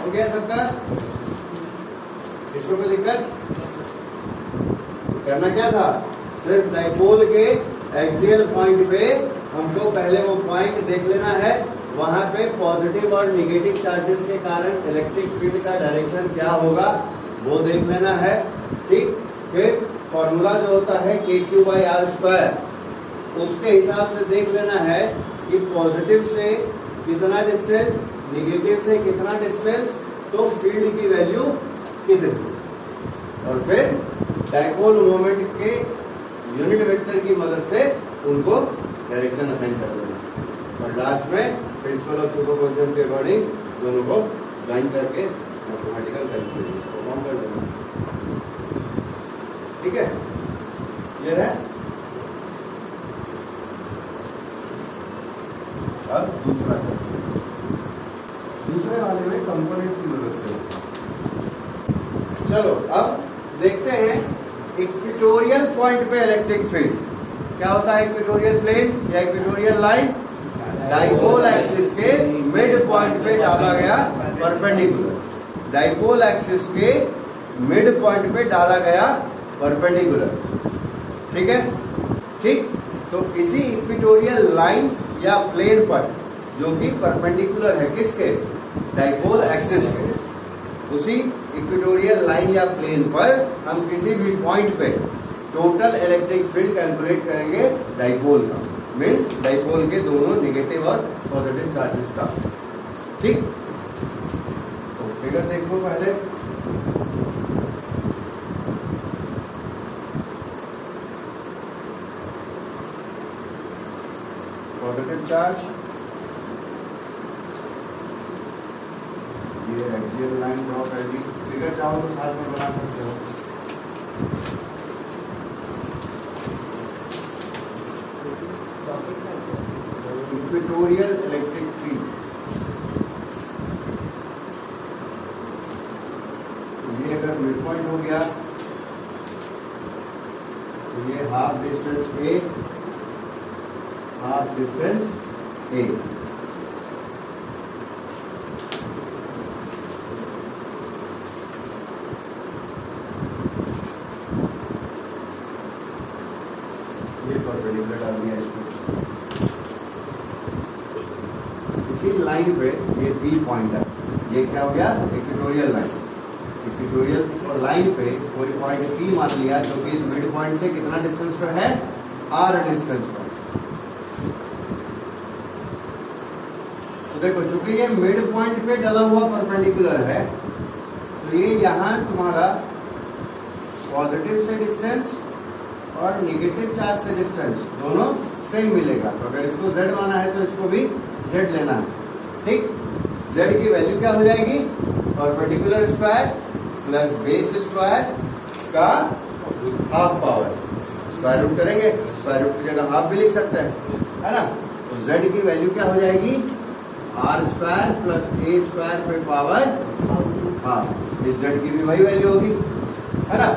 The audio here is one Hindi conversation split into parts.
हो गया सबका? इसमें कोई दिक्कत? करना क्या था, सिर्फ डाइपोल के एक्सियल पॉइंट पे हमको पहले वो पॉइंट देख लेना है, वहां पे पॉजिटिव और निगेटिव चार्जेस के कारण इलेक्ट्रिक फील्ड का डायरेक्शन क्या होगा वो देख लेना है। ठीक, फिर फॉर्मूला जो होता है KQ/R², उसके हिसाब से देख लेना है कि पॉजिटिव से कितना डिस्टेंस, निगेटिव से कितना डिस्टेंस, तो फील्ड की वैल्यू कितनी, और फिर डाइपोल मोमेंट के यूनिट वेक्टर की मदद से उनको डायरेक्शन असाइन कर देना, और लास्ट में प्रिंसिपल ऑफ सुपरपोजिशन के अकॉर्डिंग दोनों को ज्वाइन करके मैथमेटिकल कैलकुलेशन को परफॉर्म कर देना। ठीक है, क्लियर है? अब दूसरे वाले में कंपोनेंट की मदद से। चलो अब देखते हैं इक्वेटोरियल पॉइंट पे इलेक्ट्रिक फील्ड क्या होता है। इक्वेटोरियल प्लेन या इक्वेटोरियल लाइन डाइपोल एक्सिस के मिड पॉइंट पे डाला गया परपेंडिकुलर, डाइपोल एक्सिस के मिड पॉइंट पे डाला गया परपेंडिकुलर। ठीक है, ठीक, तो इसी इक्वेटोरियल लाइन या प्लेन पर जो कि परपेंडिकुलर है किसके, डाइपोल एक्सिस के, उसी इक्वेटोरियल लाइन या प्लेन पर हम किसी भी पॉइंट पे टोटल इलेक्ट्रिक फील्ड कैलकुलेट करेंगे डाइपोल का, मीन्स डाइपोल के दोनों नेगेटिव और पॉजिटिव चार्जेस का। ठीक, तो फिगर देख लो पहले। पॉजिटिव चार्ज, ये एक्सियल लाइन ड्रॉ कर दी। फिगर चाहो तो साथ में बना सकते हो। इक्वेटोरियल इलेक्ट्रिक फील्ड, ये अगर मिड पॉइंट हो गया तो ये हाफ डिस्टेंस ए, हाफ डिस्टेंस ए, ये परपेंडिकुलर डाल दिया इसको। इसी लाइन पे ये बी पॉइंट है, ये क्या हो गया, इक्वेटोरियल लाइन। इक्वेटोरियल और लाइन पे कोई पॉइंट पी मान लिया जो कि इस मिड पॉइंट से कितना डिस्टेंस पर है, आर डिस्टेंस पर। तो देखो चूंकि ये मिड पॉइंट पे डला हुआ परपेंडिकुलर है, तो ये यहाँ तुम्हारा पॉजिटिव से डिस्टेंस और निगेटिव चार्ज से डिस्टेंस दोनों सेम मिलेगा। तो अगर इसको z माना है तो इसको भी z लेना है। ठीक, z की वैल्यू क्या हो जाएगी, perpendicular square plus base square का हाफ पावर, स्क्वायर रूट करेंगे, स्क्वायर रूट की जगह हाफ भी लिख सकते हैं, है ना। तो z की वैल्यू क्या हो जाएगी, r square plus a square पे पावर हाफ। इस z की भी वही वैल्यू होगी, है ना।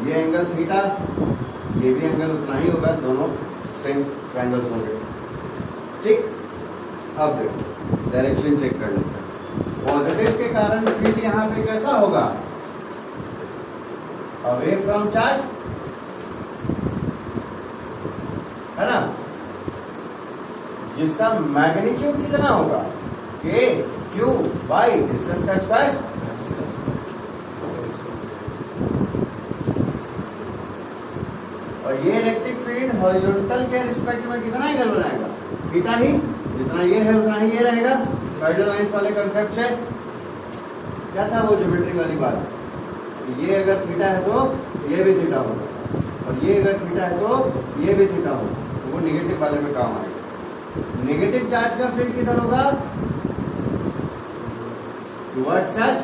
ये एंगल थीटा, ये भी एंगल उतना ही होगा, दोनों सेम ट्रायंगल्स होंगे। ठीक, अब देखो डायरेक्शन चेक कर लेते हैं। पॉजिटिव के कारण फील्ड यहाँ पे कैसा होगा, अवे फ्रॉम चार्ज, है ना, जिसका मैग्नीट्यूड कितना होगा, के क्यू बाई डिस्टेंस का स्क्वायर। और ये इलेक्ट्रिक फील्ड हॉरिजॉन्टल के रिस्पेक्ट में कितना एंगल बनाएगा, थीटा ही, जितना ये है उतना ही ये रहेगा। पैरेलल लाइंस वाले कंसेप्ट से क्या था वो ज्योमेट्री वाली बात, ये अगर थीटा है तो ये भी थीटा होगा, और ये अगर थीटा है तो ये भी थीटा होगा, तो वो निगेटिव वाले में काम आएगा। निगेटिव चार्ज का फील्ड किधर होगा, टुवर्ड्स चार्ज,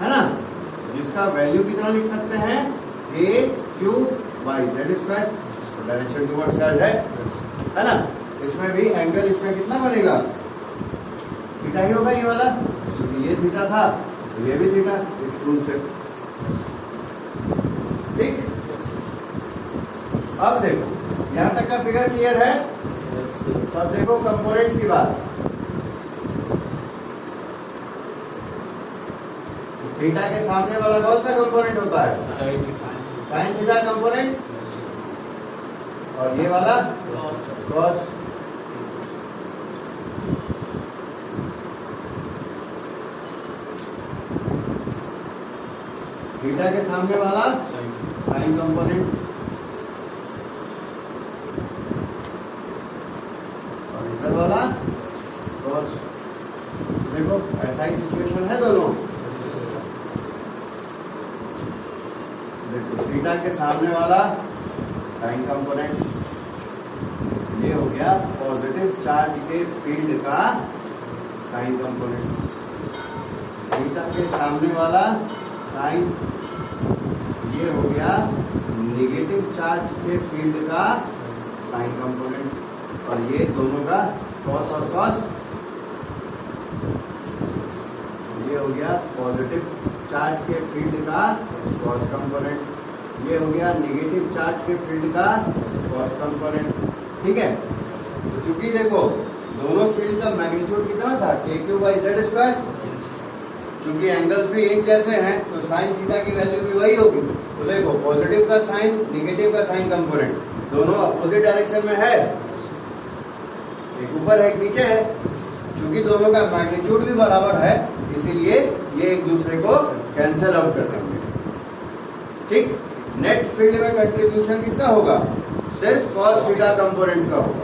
है ना, जिसका वैल्यू कितना लिख सकते हैं, a q by z square, direction towards charge है ना। इसमें भी एंगल इसमें कितना बनेगा, थीटा ही होगा ये वाला, ये थीटा था तो ये भी थीटा, इस रूल से। ठीक, अब देखो यहाँ तक का फिगर क्लियर है। अब देखो कंपोनेंट्स की बात। थीटा के सामने वाला कौन सा कंपोनेंट होता है? साइन थीटा कंपोनेंट, और ये वाला कॉस। थीटा के सामने वाला साइन कंपोनेंट, और इधर वाला कॉस। देखो ऐसा ही सिचुएशन है दोनों। देखो थीटा के सामने वाला साइन कंपोनेंट, ये हो गया पॉजिटिव चार्ज के फील्ड का साइन कंपोनेंट। थीटा के सामने वाला साइन, ये हो गया नेगेटिव चार्ज के फील्ड का साइन कंपोनेंट, और ये दोनों का कॉस और कॉस। ये हो गया पॉजिटिव चार्ज के फील्ड का कॉस कंपोनेंट, ये हो गया नेगेटिव चार्ज के फील्ड का कॉस कंपोनेंट। ठीक है, तो चूंकि देखो दोनों फील्ड का मैग्नीट्यूड कितना था, k3/z²। चूंकि एंगल्स भी एक जैसे हैं तो साइन थीटा की वैल्यू भी वही होगी। तो देखो पॉजिटिव का साइन, नेगेटिव का साइन कंपोनेंट दोनों अपोजिट डायरेक्शन में है, एक ऊपर है एक नीचे है। चूंकि दोनों का मैग्नीट्यूड भी बराबर है इसीलिए ये एक दूसरे को कैंसिल आउट कर देंगे। ठीक, नेट फील्ड में कंट्रीब्यूशन किसका होगा? सिर्फ कॉस थीटा कंपोनेंट्स का होगा।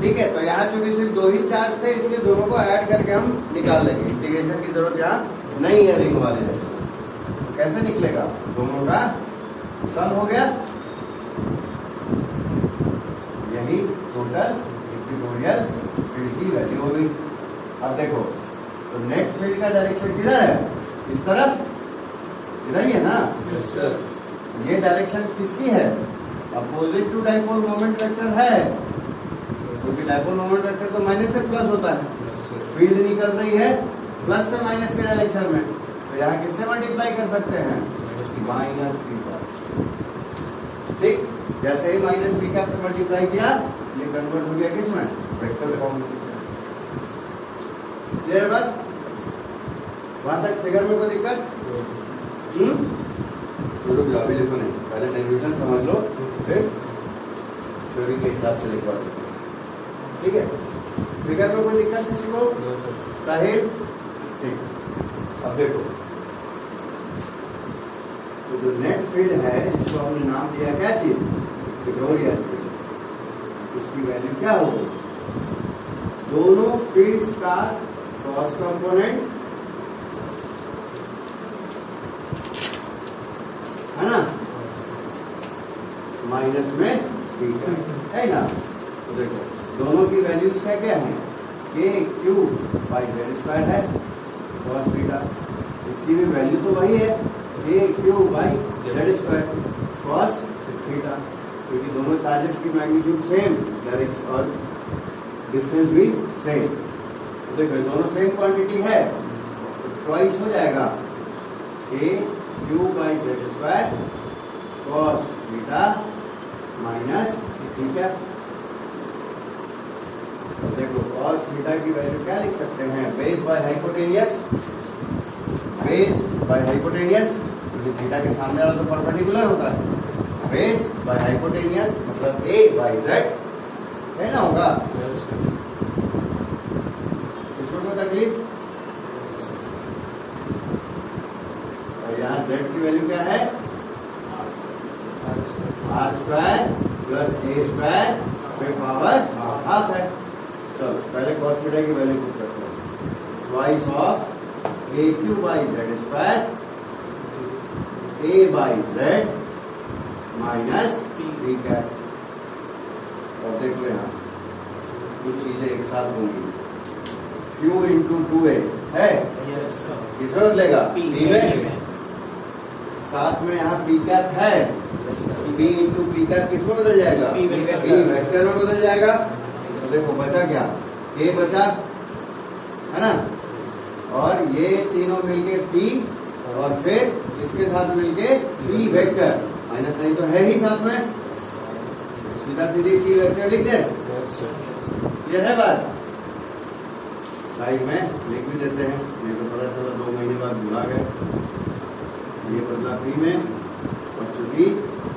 ठीक है, तो यहाँ चूंकि सिर्फ दो ही चार्ज थे इसलिए दोनों को ऐड करके हम निकाल लेंगे। इंटीग्रेशन की जरूरत यहाँ नहीं है रिंग वाले जैसे। कैसे निकलेगा? दोनों का सम हो गया, यही टोटल इक्वेटोरियल फील्ड की वैल्यू हो गई। अब देखो तो नेट फील्ड का डायरेक्शन किधर है? इस तरफ, इधर ही है ना? Yes sir. ये डायरेक्शन किसकी है? Opposite to dipole moment vector है, क्योंकि डाइपोल मोमेंट वेक्टर तो माइनस से प्लस होता है। फील्ड निकल रही है प्लस से माइनस के डायरेक्शन में, तो यहाँ किससे मल्टीप्लाई कर सकते हैं? Minus P cap. ठीक, जैसे ही माइनस पी कैप से मल्टीप्लाई किया ये कन्वर्ट हो गया किसमें? वेक्टर फॉर्म में। क्लियर बात? वहां तक फिगर में कोई दिक्कत? तो जो अभी लिखो नहीं, पहले डेरिवेशन समझ लो फिर थ्योरी के हिसाब से लिखवा सकते। ठीक है, फिगर में कोई दिक्कत किसी को? साहिल? ठीक, अब देखो तो जो नेट फील्ड है जिसको हमने नाम दिया क्या चीज? Equatorial field. उसकी वैल्यू क्या होगी? दोनों फील्ड्स का क्रॉस कंपोनेंट है ना, माइनस में ठीक है ना। तो देखो दोनों की वैल्यूज क्या क्या है? k3/z² है cos थीटा, इसकी भी वैल्यू तो वही है k3/z² cos थीटा, क्योंकि दोनों चार्जेस की मैग्नीट्यूड सेम, डायरेक्शन और डिस्टेंस भी सेम। तो देखो दोनों सेम क्वांटिटी है तो ट्वाइस हो जाएगा k3/z² cos theta minus theta. तो देखो cos थीटा की वैल्यू क्या लिख सकते हैं? Base by hypotenuse, base by hypotenuse, क्योंकि थीटा के सामने वाला तो परपेंडिकुलर होता है। बेस बाय हाइपोटेनियस मतलब a/z है ना, होगा। इसमें कोई तकलीफ? और यहाँ z की वैल्यू क्या है? r² प्लस a² पे पावर हाफ है। चलो पहले cos थीटा की वैल्यू पुट करते हैं। Twice of a3/z² a/z minus p cap. और देखो यहाँ कुछ चीजें एक साथ होंगी। q इंटू 2a है, किसमें बदलेगा? p में। साथ में यहाँ p कैप है, p इंटू p कैप किसमें बदल जाएगा? p वेक्टर में बदल जाएगा। तो देखो बचा क्या? k बचा है ना, और ये तीनों मिलके p, और फिर इसके साथ मिलके p वेक्टर, माइनस साइन तो है ही साथ में, सीधा सीधी p वेक्टर लिख दे। क्लियर है बात? साइड में लिख भी देते हैं, नहीं तो पता चला 2 महीने बाद भुला गए। ये बदला P में, और चूंकि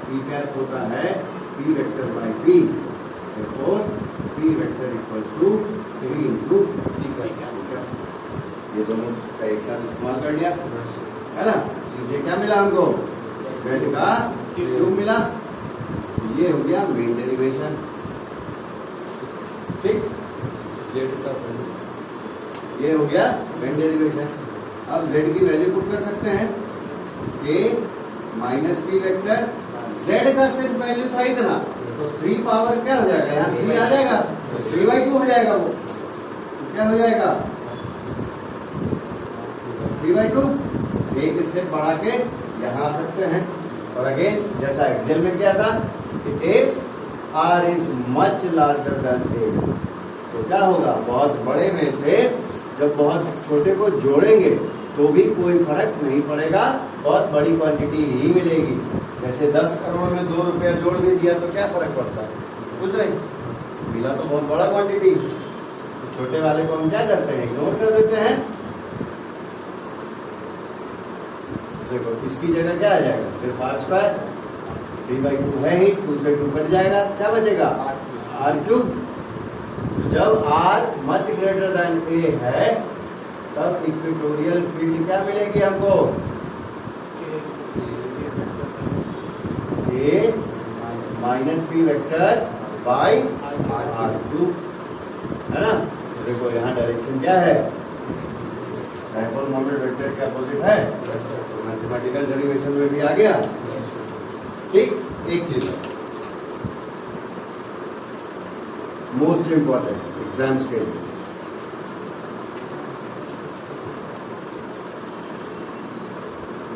P कैप होता है P vector by P, therefore P vector equals to P into P cap. ये दोनों का एक साथ इस्तेमाल कर लिया, है ना। नीचे क्या मिला हमको, Z का क्यूब मिला। ये हो गया मेन डेरिवेशन, ठीक। ये हो गया मेन डेरिवेशन। अब Z की वैल्यू पुट कर सकते हैं, K minus P vector, Z का सिर्फ वैल्यू था इतना, तो 3 पावर क्या हो जाएगा, यहाँ 3 आ जाएगा, 3/2 हो जाएगा। वो क्या हो जाएगा, 3/2। एक स्टेप बढ़ा के यहाँ आ सकते हैं। और अगेन जैसा एक्सेल में क्या था कि if R is much larger than A, तो क्या होगा, बहुत बड़े में से जब बहुत छोटे को जोड़ेंगे तो भी कोई फर्क नहीं पड़ेगा, बहुत बड़ी क्वांटिटी ही मिलेगी। जैसे 10 करोड़ में 2 रुपया जोड़ भी दिया तो क्या फर्क पड़ता है, कुछ नहीं, मिला तो बहुत बड़ा क्वांटिटी। तो छोटे वाले को हम क्या करते हैं, इग्नोर कर देते हैं। देखो इसकी जगह क्या आ जाएगा, सिर्फ R², 3/2 है ही, 2 से 2 कट जाएगा, क्या बचेगा, R³। जब R much greater than A है तब इक्वेटोरियल फील्ड क्या मिलेगी हमको, A minus P vector by R², है ना। देखो यहाँ डायरेक्शन क्या है, डायपोल मोमेंट वेक्टर के अपोजिट है, तो मैथमेटिकल डेरिवेशन में भी आ गया, ठीक। एक चीज मोस्ट इंपॉर्टेंट एग्जाम्स के लिए,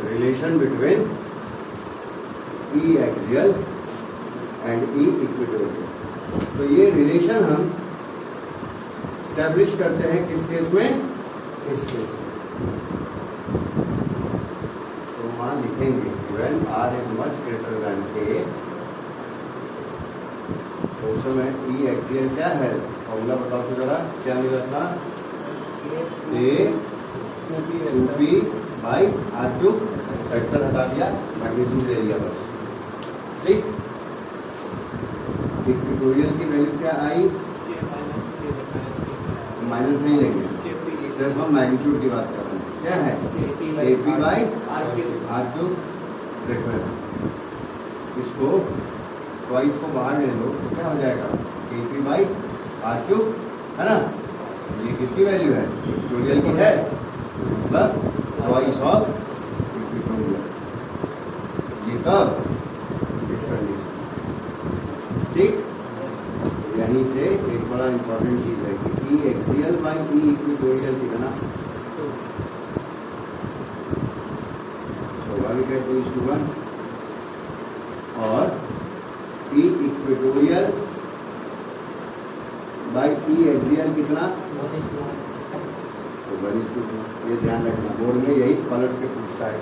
relation between E axial and E equatorial. तो ये रिलेशन हम स्टैब्लिश करते हैं किस केस में, इस केस में। तो वहां लिखेंगे when R is much greater than A, तो उस समय E एक्सियल क्या है, फॉर्मूला बताओ तो जरा, क्या मिला था, A 2P by R², factor हटा दिया, मैग्नीट्यूड दे दिया बस, ठीक। इक्वेटोरियल की वैल्यू क्या आई, माइनस नहीं लेंगे, सिर्फ हम मैग्नीट्यूड की बात कर रहे हैं, क्या है, AP बाई R³। देखो इसको ट्वाइस को बाहर ले लो तो क्या हो जाएगा, AP बाई R³, है ना। ये किसकी वैल्यू है, इक्वेटोरियल की है, मतलब ट्वाइस ऑफ इक्वेटोरियल। ये कब, इस कंडीशन, ठीक। यहीं से एक बड़ा इंपॉर्टेंट चीज है कि E axial by E equatorial कितना, स्वाभाविक है 2:1, और E equatorial by E axial कितना, तो 1:2। ये ध्यान रखना, बोर्ड में यही पलट के पूछता है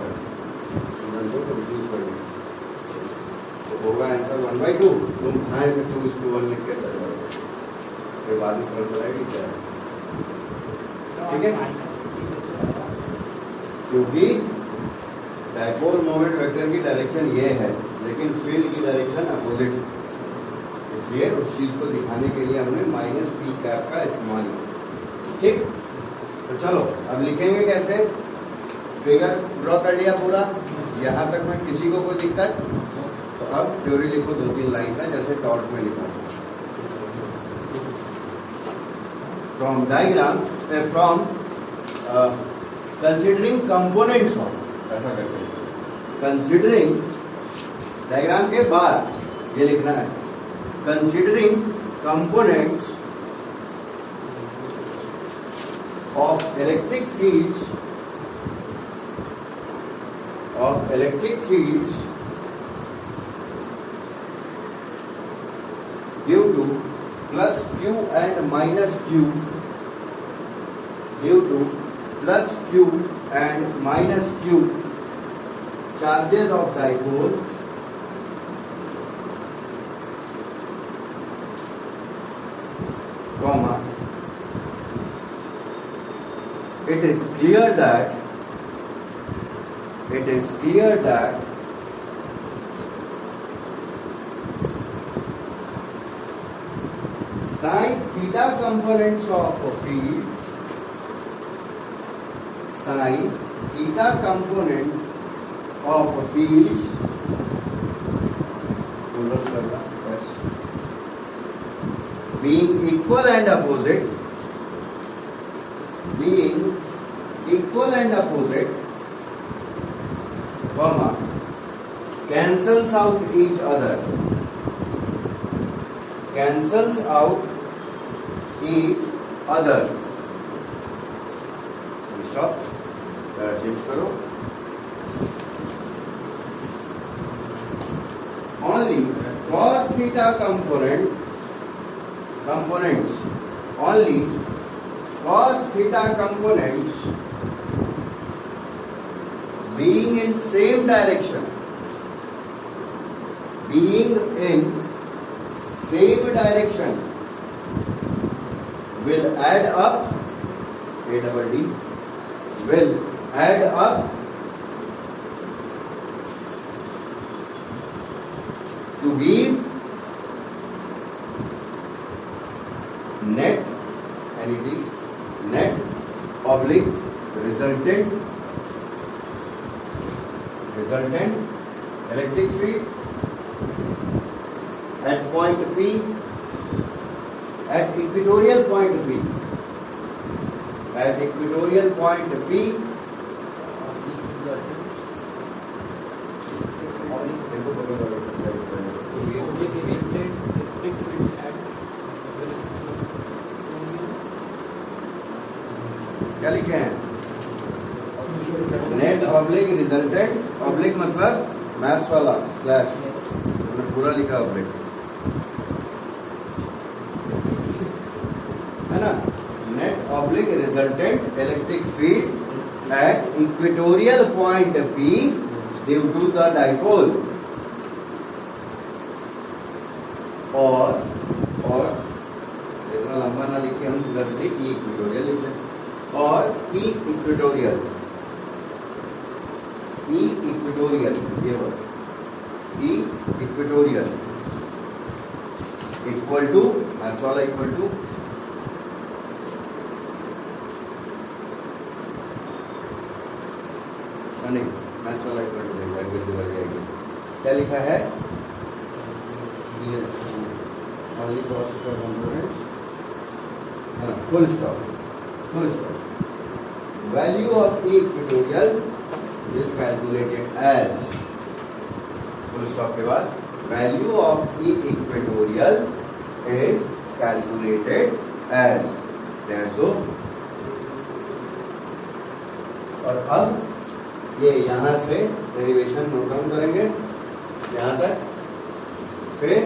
स्टूडेंट को कंफ्यूज करना, तो होगा आंसर 1/2। तुम खाए में 2:1 लिख के चले जाओगे, फिर बाद में पता चला कि क्या है, ठीक है। क्योंकि डायपोल मोमेंट वेक्टर की डायरेक्शन ये है, लेकिन फील्ड की डायरेक्शन अपोजिट, इसलिए उस चीज को दिखाने के लिए हमने माइनस P कैप का इस्तेमाल किया, ठीक। तो चलो अब लिखेंगे कैसे, फिगर ड्रॉ कर लिया पूरा, यहाँ तक में किसी को कोई दिक्कत, तो अब थ्योरी लिखो 2-3 लाइन का, जैसे टॉर्च में लिखा, from diagram, from considering components of, ऐसा करते हैं, कंसिडरिंग, डायग्राम के बाद ये लिखना है, considering components of electric fields due to plus Q and minus Q, due to plus Q and minus Q charges of dipole, comma, it is clear that it is clear that sin theta components of fields, sin theta component of fields, yes, being equal and opposite, comma, cancels out each other, Stop. Change करो. Only cos theta components, only cos theta components being in same direction, will add up, will add up to give net oblique resultant electric field at point P, at equatorial point P, क्या लिखे हैं? नेट ऑब्लिक रिजल्टेंट, ऑब्लिक मतलब मैथ्स वाला स्लैश, मैंने पूरा लिखा ऑब्लिक, है ना? Net oblique resultant electric field at equatorial point P due to the dipole, और इतना लंबा ना लिख के हम सुधर थे इक्वेटोरियल लिखे, और ई इक्वेटोरियल ये word E equatorial equal to maths वाला इक्वल टू नहीं, मैथ्स वाला इक्वल टू जाएगी. क्या लिखा है? only cos theta components, full stop. Value of E equatorial is calculated as, full stop के बाद value of E equatorial is calculated as, dash दो. और अब ये यहाँ से डेरिवेशन नोट डाउन करेंगे यहाँ तक, फिर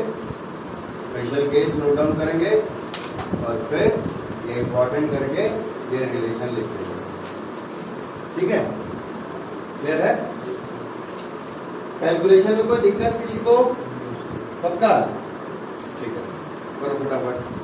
स्पेशल केस नोट डाउन करेंगे, और फिर ये इंपॉर्टेंट करके ये रिलेशन लिख लेंगे. ठीक है? क्लियर है? कैलकुलेशन में कोई दिक्कत किसी को? पक्का? ठीक है, करो फटाफट.